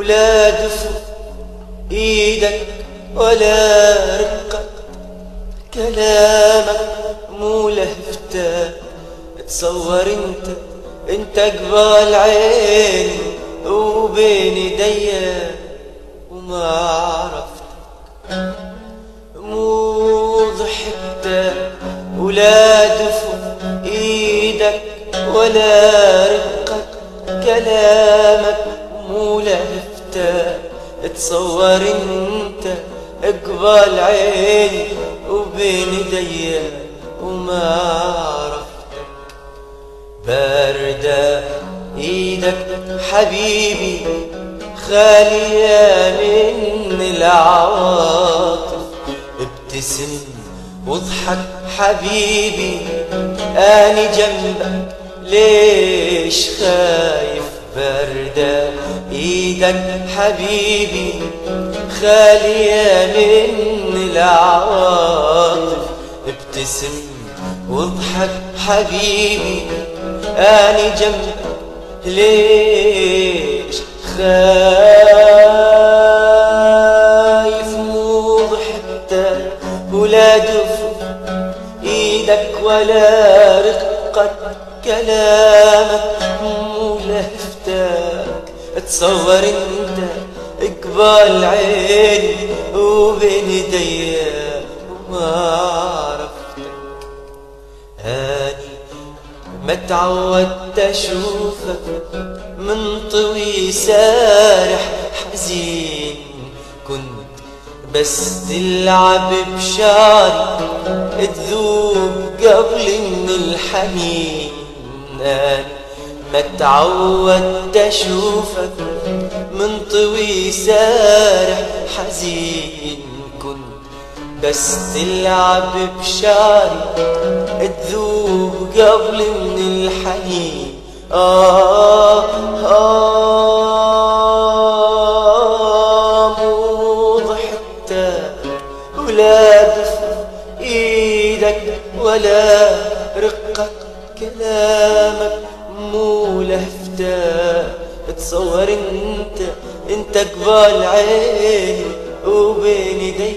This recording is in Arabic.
ولا دفء ايدك ولا رقة كلامك مو لهفتك. تصور انت قبال عيني وبين ايديا وما عرفتك. مو ضحكتك ولا دفء ايدك ولا رقة كلامك مو لهفتك. تصور انت قبال عيني وبين ايديا وما عرفتك. باردة ايدك حبيبي خالية من العواطف. ابتسم واضحك حبيبي اني جنبك ليش خايف. باردة ايدك حبيبي خالية من العواطف. ابتسم واضحك حبيبي اني جنبك ليش خايف. مو ضحكتك ولا دفء ايدك ولا رقة كلامك مو لهفتك. تصور انت قبال عيني وبين ايديا وما عرفتك. هاني ما تعودت اشوفك منطوي سارح حزين. كنت بس تلعب بشعري تذوب قبل من الحنين. ما تعودت اشوفك منطوي سارح حزين. كنت بس تلعب بشعري تذوب قبل من الحنين. مو ضحكتك ولا دفء ايدك ولا رقة كلامك مو لهفتك. تصور انت قبال عيني وبين ايدي